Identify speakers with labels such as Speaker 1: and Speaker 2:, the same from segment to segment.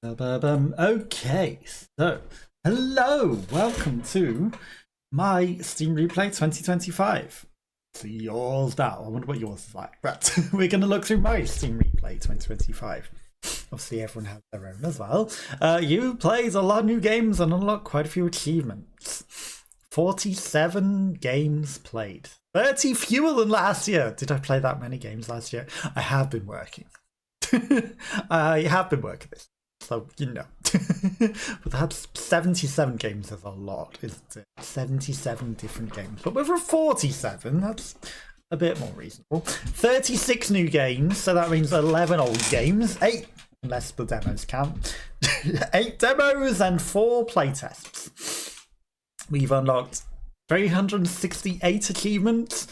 Speaker 1: Okay, so hello, welcome to my Steam Replay 2025. So yours now, I wonder what yours is like. But we're going to look through my Steam Replay 2025. Obviously, everyone has their own as well. You played a lot of new games and unlocked quite a few achievements. 47 games played. 30 fewer than last year. Did I play that many games last year? I have been working. I have been working this. So, you know. But that's 77 games is a lot, isn't it? 77 different games. But with 47, that's a bit more reasonable. 36 new games, so that means 11 old games. 8, unless the demos count. 8 demos and 4 playtests. We've unlocked 368 achievements.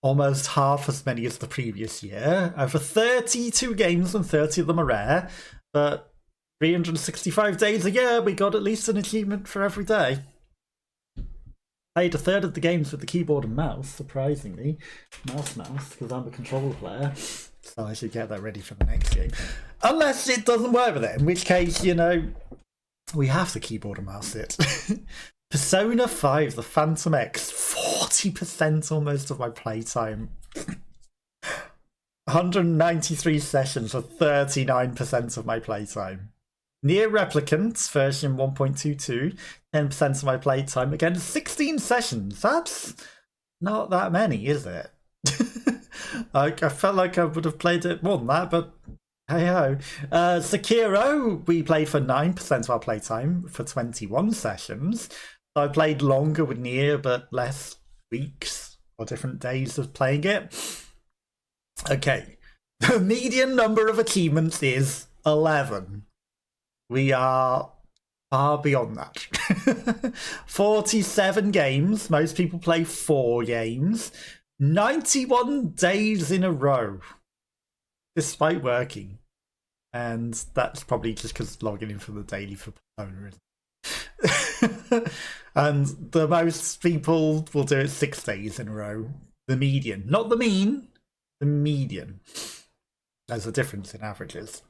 Speaker 1: Almost half as many as the previous year. Over 32 games and 30 of them are rare. But 365 days a year, we got at least an achievement for every day. Played a third of the games with the keyboard and mouse, surprisingly. Mouse, because I'm a controller player. So I should get that ready for the next game. Unless it doesn't work with it, in which case, you know, we have to keyboard and mouse it. Persona 5, the Phantom X, 40% almost of my playtime. 193 sessions for 39% of my playtime. Nier Replicant, version 1.22, 10% of my playtime. Again, 16 sessions. That's not that many, is it? I felt like I would have played it more than that, but hey-ho. Sekiro, we played for 9% of our playtime for 21 sessions. So I played longer with Nier, but less weeks or different days of playing it. Okay, the median number of achievements is 11. We are far beyond that. 47 games. Most people play 4 games. 91 days in a row, despite working. And that's probably just because logging in for the daily for Persona isn't. And the most people will do it 6 days in a row. The median, not the mean, the median. There's a difference in averages.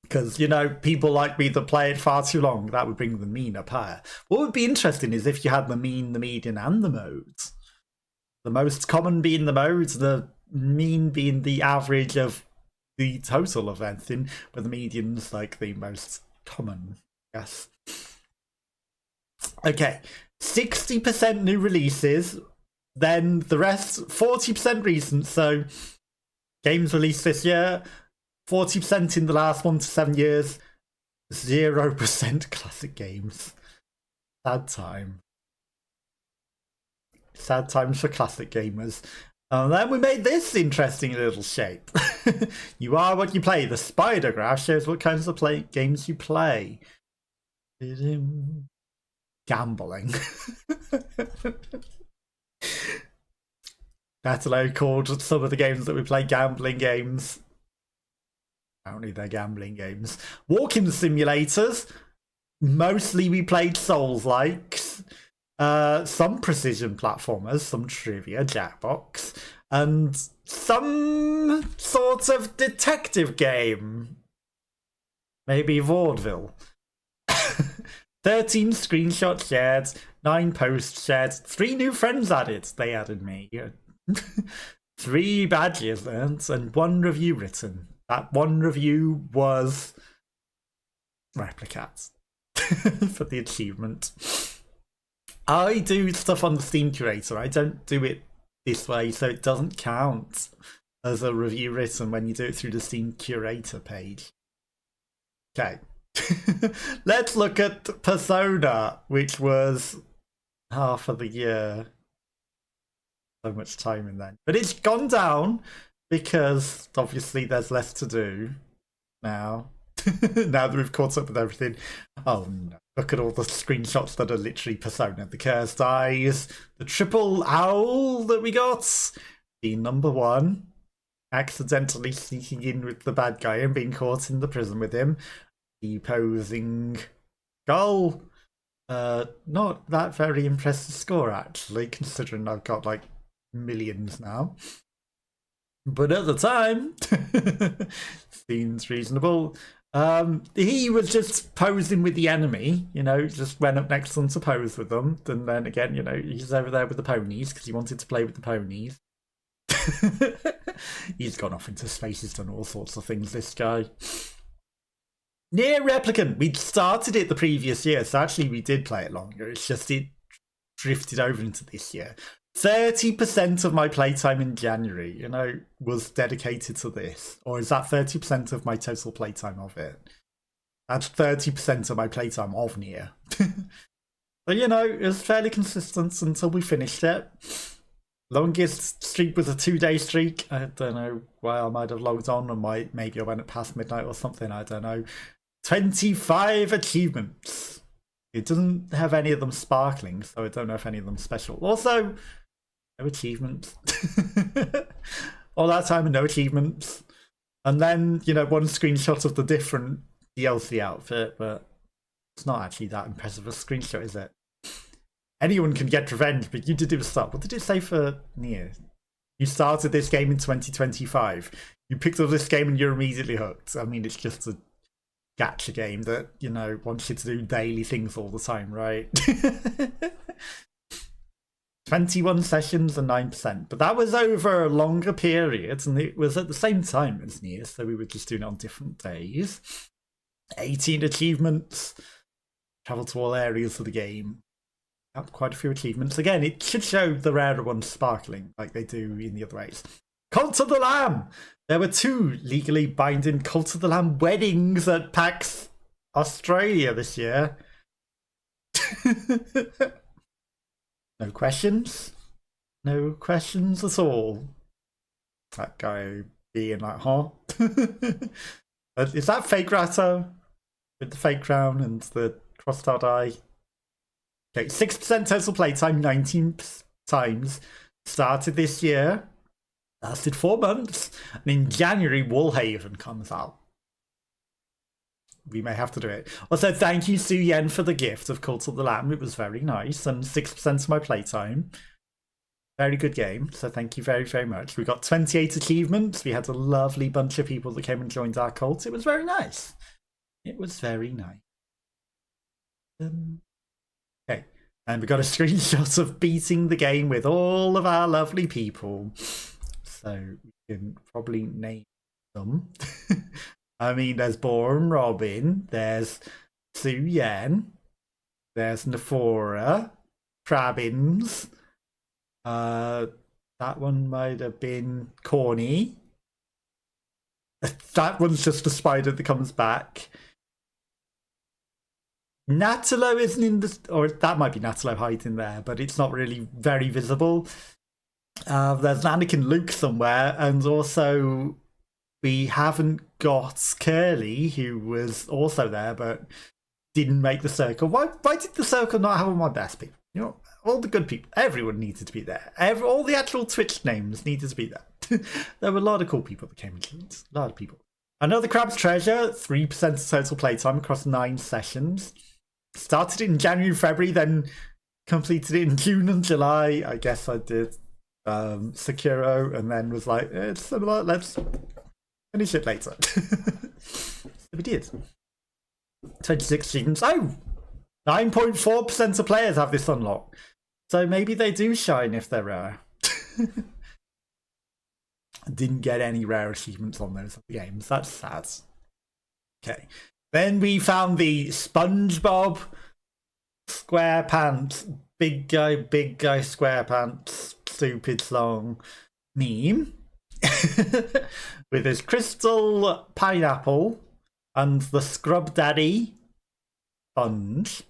Speaker 1: Because, you know, people like me that play it far too long, that would bring the mean up higher. What would be interesting is if you had the mean, the median, and the modes. The most common being the modes, the mean being the average of the total of anything, but the median's like the most common, I guess. Okay, 60% new releases, then the rest 40% recent. So games released this year, 40% in the last 1 to 7 years, 0% classic games. Sad time. Sad times for classic gamers. And then we made this interesting little shape. You are what you play. The spider graph shows what kinds of games you play. Gambling. Natalo called some of the games that we play gambling games. Apparently they're gambling games. Walking simulators. Mostly we played Souls-likes. Some precision platformers, some trivia, Jackbox, and some sort of detective game. Maybe vaudeville. 13 screenshots shared, 9 posts shared, 3 new friends added. They added me. 3 badges earned, and 1 review written. That 1 review was Replicat for the achievement. I do stuff on the Steam Curator. I don't do it this way, so it doesn't count as a review written when you do it through the Steam Curator page. Okay. Let's look at Persona, which was half of the year. So much time in there. But it's gone down because obviously there's less to do now. Now that we've caught up with everything. Oh no. Look at all the screenshots that are literally Persona. The cursed eyes, the triple owl that we got, the number 1, accidentally sneaking in with the bad guy and being caught in the prison with him, the posing goal. Not that very impressive score actually, considering I've got like millions now. But at the time, seems reasonable. He was just posing with the enemy, you know, just went up next to them to pose with them. And then again, you know, he's over there with the ponies because he wanted to play with the ponies. He's gone off into space, he's done all sorts of things, this guy. Near Replicant, we'd started it the previous year, so actually we did play it longer. It's just it drifted over into this year. 30% of my playtime in January, you know, was dedicated to this. Or is that 30% of my total playtime of it? That's 30% of my playtime of Nier. But, you know, it was fairly consistent until we finished it. Longest streak was a 2-day streak. I don't know why I might have logged on, or maybe I went past midnight or something. I don't know. 25 achievements. It doesn't have any of them sparkling, so I don't know if any of them special. Also, no achievements. All that time and no achievements. And then, you know, one screenshot of the different DLC outfit, but it's not actually that impressive a screenshot, is it? Anyone can get revenge, but you did do a start. What did it say for Nier? You started this game in 2025. You picked up this game and you're immediately hooked. I mean, it's just a gacha game that, you know, wants you to do daily things all the time, right? 21 sessions and 9%. But that was over a longer period, and it was at the same time as Nier, so we were just doing it on different days. 18 achievements. Travel to all areas of the game. Quite a few achievements. Again, it should show the rarer ones sparkling like they do in the other ways. Cult of the Lamb! There were 2 legally binding Cult of the Lamb weddings at PAX Australia this year. No questions? No questions at all. That guy being like, huh? Is that fake Ratto? With the fake crown and the crossed out eye? Okay, 6% total playtime, 19 times. Started this year. Lasted 4 months. And in January, Wallhaven comes out. We may have to do it. Also, thank you, Su Yen, for the gift of Cult of the Lamb. It was very nice. And 6% of my playtime. Very good game. So thank you very, very much. We got 28 achievements. We had a lovely bunch of people that came and joined our cult. It was very nice. It was very nice. Okay, and we got a screenshot of beating the game with all of our lovely people. So we can probably name them. I mean, there's Borum Robin, there's Su Yen, there's Nephora, Crabbins. That one might have been Corny. That one's just a spider that comes back. Natalo isn't in the... Or that might be Natalo hiding there, but it's not really very visible. There's an Anakin Luke somewhere, and also we haven't got Curly, who was also there, but didn't make the circle. Why did the circle not have all my best people? You know, all the good people. Everyone needed to be there. All the actual Twitch names needed to be there. There were a lot of cool people that came and joined. A lot of people. Another Crab's Treasure, 3% of total playtime across 9 sessions. Started it in January, February, then completed it in June and July. I guess I did Sekiro, and then was like, it's similar, let's finish it later. So we did. 26 achievements. Oh! 9.4% of players have this unlocked. So maybe they do shine if they're rare. Didn't get any rare achievements on those games. That's sad. Okay. Then we found the SpongeBob SquarePants big guy SquarePants stupid song meme with his crystal pineapple and the Scrub Daddy sponge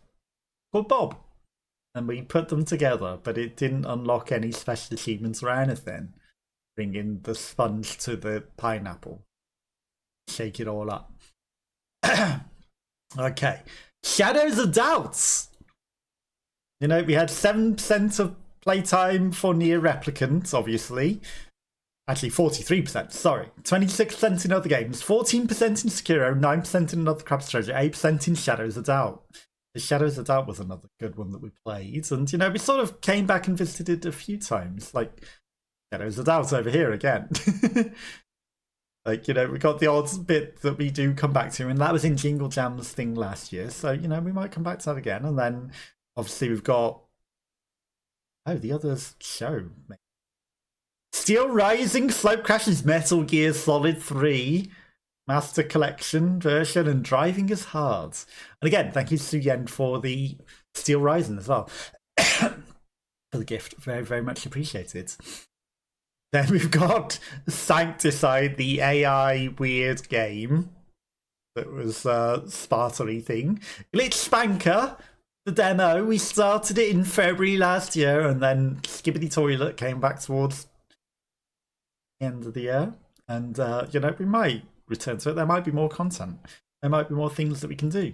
Speaker 1: called Bob. And we put them together, but it didn't unlock any special achievements or anything. Bringing the sponge to the pineapple. Shake it all up. Okay. Shadows of Doubts. You know, we had 7% of playtime for Nier Replicant, obviously. Actually, 43%, sorry. 26% in other games, 14% in Sekiro, 9% in Another Crab's Treasure, 8% in Shadows of Doubt. The Shadows of Doubt was another good one that we played. And, you know, we sort of came back and visited a few times. Like, Shadows of Doubt over here again. Like, you know, we got the odd bit that we do come back to, and that was in Jingle Jam's thing last year. So, you know, we might come back to that again. And then obviously we've got the others show. Steel Rising, Slope Crashes, Metal Gear Solid 3, Master Collection version, and Driving is Hard. And again, thank you to Yen for the Steel Rising as well. For the gift. Very, very much appreciated. Then we've got Sancticide, the AI weird game that was Sparta-y thing. Glitch Spanker, the demo. We started it in February last year, and then Skibbity Toilet came back towards the end of the year. And, you know, we might return to it. There might be more content. There might be more things that we can do.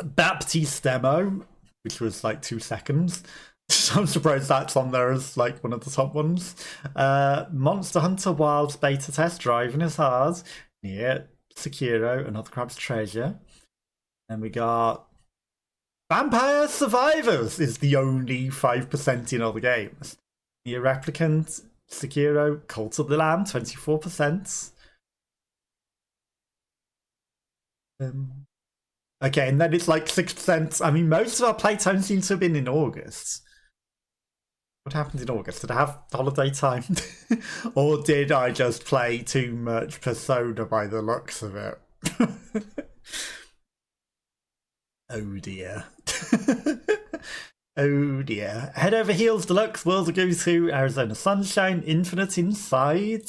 Speaker 1: Baptiste demo, which was like 2 seconds. So I'm surprised that's on there as like one of the top ones. Monster Hunter Wilds beta test, Driving is Hard. Yeah, Sekiro, Another Crab's Treasure. Then we got Vampire Survivors is the only 5% in other games. Nier Replicant, Sekiro, Cult of the Lamb, 24%. Okay, and then it's like 6%. I mean, most of our playtime seems to have been in August. What happened in August? Did I have holiday time? Or did I just play too much Persona by the looks of it? Oh dear. Oh dear. Head Over Heels Deluxe, World of Go to, Arizona Sunshine, Infinite Inside.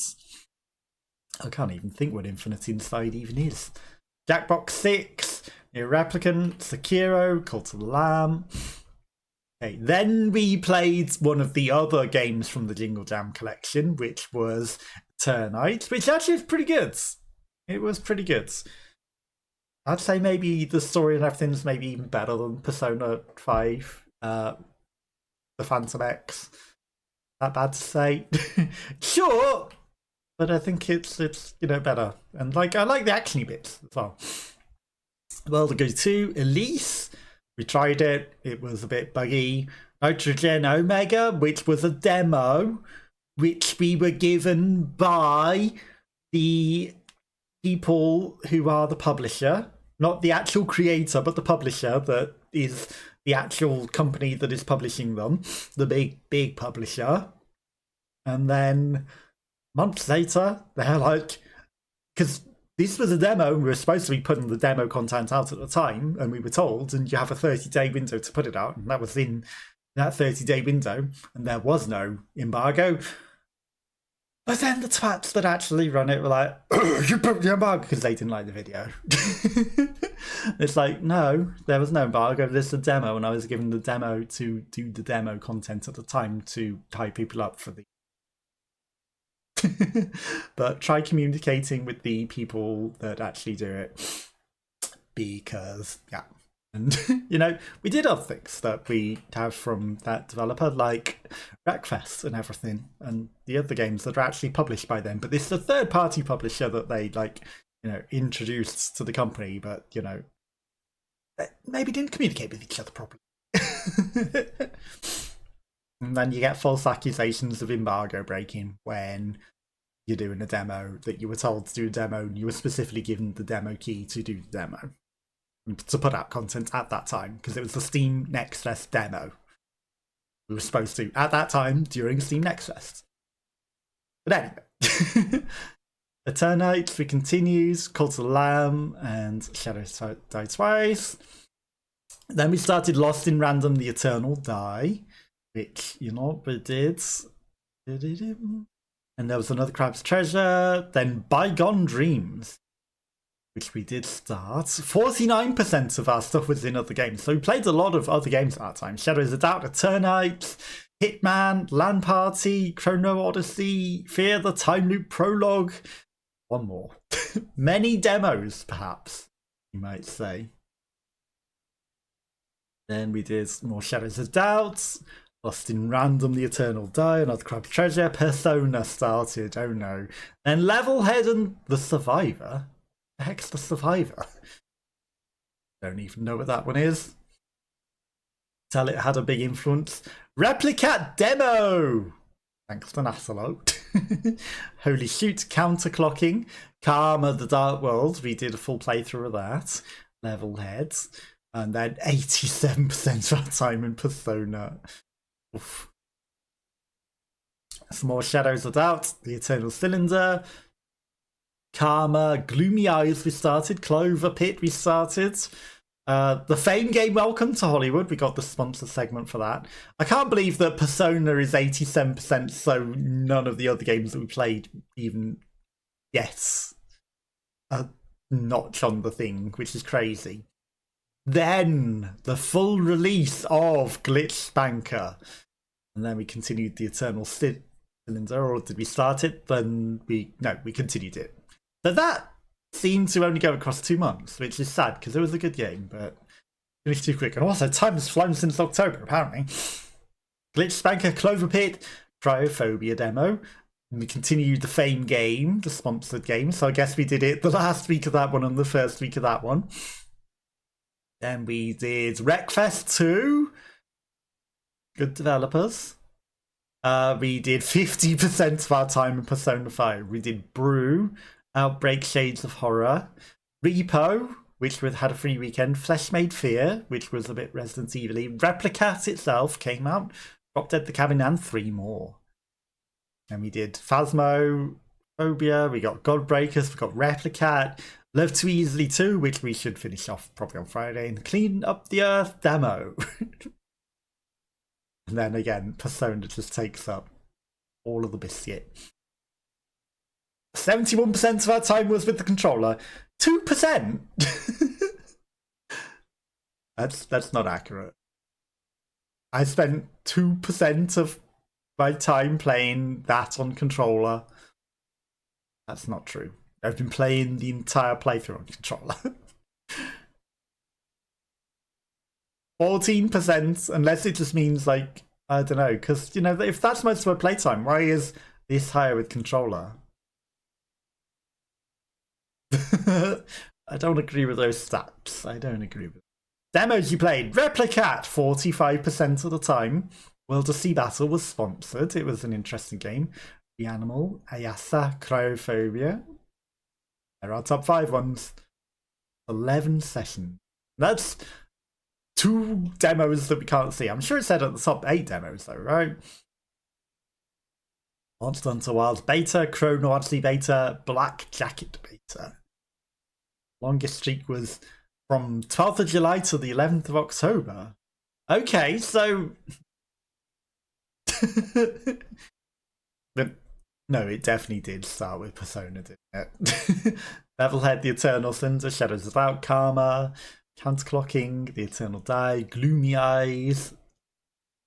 Speaker 1: I can't even think what Infinite Inside even is. Jackbox 6, Nier Replicant, Sekiro, Cult of the Lamb. Okay, then we played one of the other games from the Jingle Jam collection, which was Eternite, which actually is pretty good. It was pretty good. I'd say maybe the story and everything's maybe even better than Persona 5, the Phantom X. That bad to say? Sure, but I think it's you know, better. And like, I like the actiony bits as well. World of Go 2, Elise. We tried it. It was a bit buggy. Nitrogen Omega, which was a demo, which we were given by the people who are the publisher, not the actual creator, but the publisher that is the actual company that is publishing them, the big publisher. And then months later, they're like, because this was a demo, we were supposed to be putting the demo content out at the time, and we were told, and you have a 30-day window to put it out, and that was in that 30-day window, and there was no embargo. But then the twats that actually run it were like, you put the embargo, because they didn't like the video. It's like, no, there was no embargo, this is a demo, and I was given the demo to do the demo content at the time to tie people up for the but try communicating with the people that actually do it, because yeah. And you know, we did other things that we have from that developer, like Wreckfest and everything, and the other games that are actually published by them. But this is a third-party publisher that they, like, you know, introduced to the company, but you know, maybe didn't communicate with each other properly. And then you get false accusations of embargo breaking when you're doing a demo that you were told to do a demo, and you were specifically given the demo key to do the demo, to put out content at that time, because it was the Steam Next Fest demo. We were supposed to, at that time, during Steam Next Fest. But anyway. Eternite, we continues, Cult of the Lamb, and Shadows Die Twice. Then we started Lost in Random, The Eternal Die, which, you know, we did. And there was Another Crab's Treasure. Then Bygone Dreams, which we did start. 49% of our stuff was in other games. So we played a lot of other games at that time. Shadows of Doubt, Eternite, Hitman, Land Party, Chrono Odyssey, Fear the Time Loop Prologue. One more. Many demos, perhaps, you might say. Then we did more Shadows of Doubt, Lost in Random, The Eternal Die, Another Crab's Treasure, Persona started, oh no. Then Levelhead and The Survivor. The heck's The Survivor? Don't even know what that one is. Tell it had a big influence. Replicat Demo! Thanks to Nassalote. Holy Shoot, Counterclocking, Karma, The Dark World. We did a full playthrough of that. Level Heads. And then 87% of our time in Persona. Oof. Some more Shadows of Doubt, The Eternal Cylinder, Karma, Gloomy Eyes we started, Clover Pit we started. The Fame game, welcome to Hollywood. We got the sponsor segment for that. I can't believe that Persona is 87%, so none of the other games that we played even gets a notch on the thing, which is crazy. Then the full release of Glitch Spanker. And then we continued the Eternal Cylinder, or did we start it? Then we continued it. So that seemed to only go across 2 months, which is sad because it was a good game, but finished too quick. And also, time has flown since October, apparently. Glitch Spanker, Clover Pit, Cryophobia demo. And we continued the Fame game, the sponsored game. So I guess we did it the last week of that one and the first week of that one. Then we did Wreckfest 2. Good developers. We did 50% of our time in Persona 5. We did Brew, Outbreak Shades of Horror, Repo, which had a free weekend, Flesh Made Fear, which was a bit Resident Evil-y, Replicat itself came out, Drop Dead the Cabin, and 3 more. And we did Phasmophobia, we got Godbreakers, we got Replicat, Love Too Easily 2, which we should finish off probably on Friday, and Clean Up the Earth demo. And then again, Persona just takes up all of the biscuit. 71% of our time was with the controller. 2%? That's not accurate. I spent 2% of my time playing that on controller. That's not true. I've been playing the entire playthrough on controller. 14%, unless it just means, like, I don't know, because, you know, if that's most of my playtime, why is this higher with controller? I don't agree with those stats. I don't agree with them. Demos you played. Replicat, 45% of the time. World of Sea Battle was sponsored. It was an interesting game. The Animal, Ayasa, Cryophobia. There are top 5 ones. 11 sessions. That's 2 demos that we can't see. I'm sure it said at the top 8 demos though, right? Monster Hunter Wilds beta, Chrono Odyssey beta, Black Jacket beta. Longest streak was from 12th of July to the 11th of October. Okay, so... But no, it definitely did start with Persona, didn't it? Levelhead, The Eternal Cylinder, Shadows of Doubt, Karma, Counterclocking, The Eternal Die, Gloomy Eyes,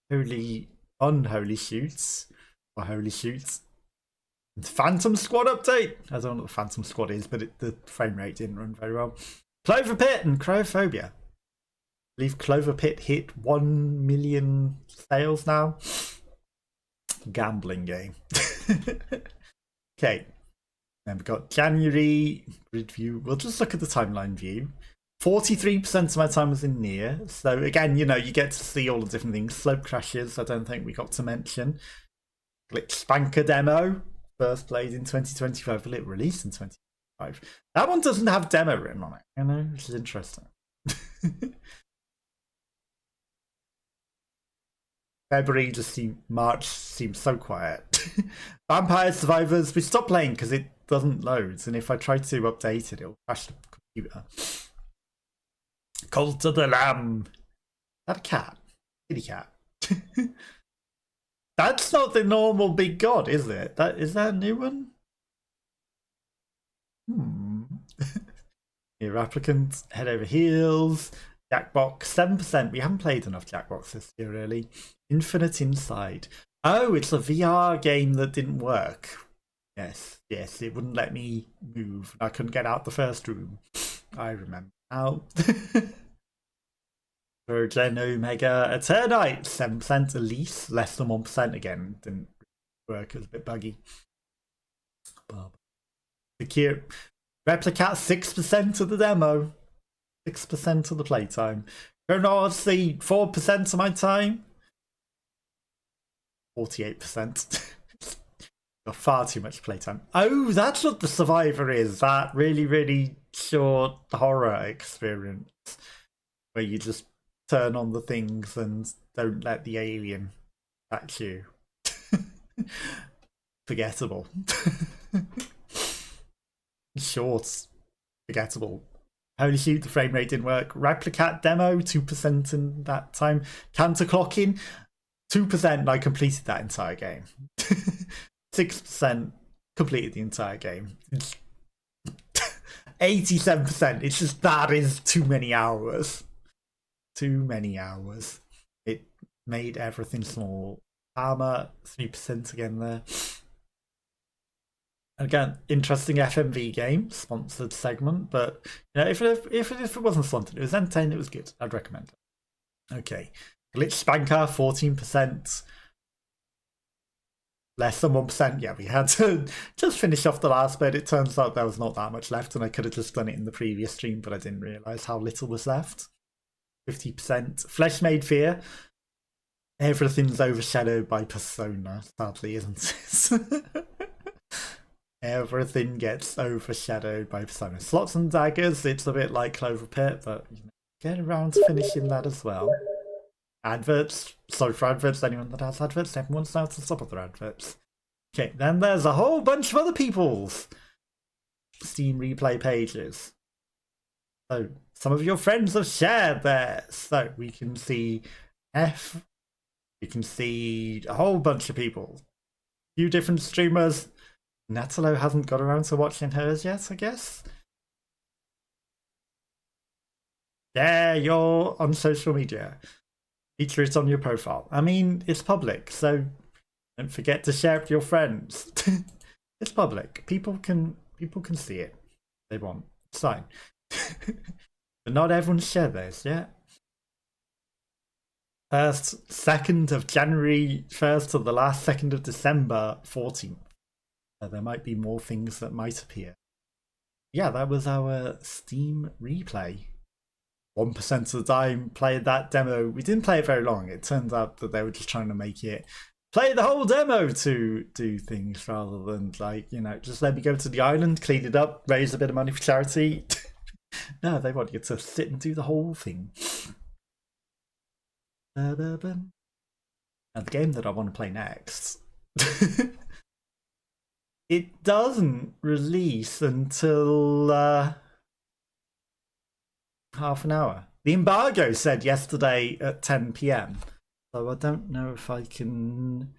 Speaker 1: Unholy Shoots, or Holy Shoots, and Phantom Squad update. I don't know what the Phantom Squad is, but the frame rate didn't run very well. Clover Pit and Cryophobia. I believe Clover Pit hit 1 million sales now. Gambling game. Okay. Then we've got January grid view. We'll just look at the timeline view. 43% of my time was in Nier. So again, you know, you get to see all the different things. Slope crashes, I don't think we got to mention. Glitch Spanker demo. First played in 2025. Will it release in 2025? That one doesn't have demo written on it, you know, which is interesting. February March seems so quiet. Vampire Survivors, we stopped playing because it doesn't load, and if I try to update it, it'll crash the computer. Cult of the Lamb. Is that a cat? Kitty cat. That's not the normal big god, is it? Is that a new one? Here, Applicant, Head Over Heels, Jackbox, 7%. We haven't played enough Jackbox this year, really. Infinite Inside. Oh, it's a VR game that didn't work. Yes, it wouldn't let me move. I couldn't get out the first room. I remember now. Virgin Omega Eternite, 7%. Elise, less than 1% again. Didn't work, it was a bit buggy. Secure. Replicat, 6% of the demo. 6% of the playtime. Chrono Odyssey, 4% of my time. 48%. Got far too much playtime. Oh, that's what the Survivor is. That really, really short horror experience where you just turn on the things and don't let the alien catch you. Forgettable. Short. Forgettable. Holy shoot, the frame rate didn't work. Replicat demo, 2% in that time. Counter clocking, 2%. I completed that entire game. 6% completed the entire game. 87%. It's just that is too many hours. Too many hours. It made everything small. Armor, 3% again there. Again, interesting FMV game, sponsored segment, but you know, if it wasn't sponsored, it was entertaining, it was good. I'd recommend it. Okay. Glitch Spanker, 14%. Less than 1%. Yeah, we had to just finish off the last bit. It turns out there was not that much left, and I could have just done it in the previous stream, but I didn't realise how little was left. 50%. Flesh Made Fear. Everything's overshadowed by Persona, sadly, isn't it? Everything gets overshadowed by Persona. Slots and Daggers, it's a bit like Clover Pit, but you know, get around to finishing that as well. Adverts. Sorry for adverts, anyone that has adverts, everyone's now to stop other adverts. Okay, then there's a whole bunch of other people's Steam replay pages. So some of your friends have shared there. So we can see F. We can see a whole bunch of people. A few different streamers. Natalo hasn't got around to watching hers yet, I guess. Yeah, you're on social media. Feature it on your profile. I mean, it's public, so don't forget to share it with your friends. It's public. People can see it. They want. It's fine. But not everyone's shared theirs yet. 2nd of January 1st to the last 2nd of December 14th. There might be more things that might appear. Yeah, that was our Steam replay. 1% of the time played that demo. We didn't play it very long. It turns out that they were just trying to make it play the whole demo to do things rather than, like, you know, just let me go to the island, clean it up, raise a bit of money for charity. No, they want you to sit and do the whole thing. And the game that I want to play next, it doesn't release until half an hour. The embargo said yesterday at 10 PM, so I don't know if I can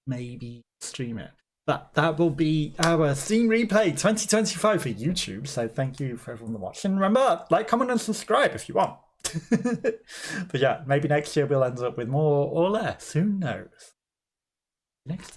Speaker 1: maybe stream it. But that will be our Steam Replay 2025 for YouTube, so thank you for everyone watching. Remember, like, comment and subscribe if you want. But yeah, maybe next year we'll end up with more or less, who knows. Next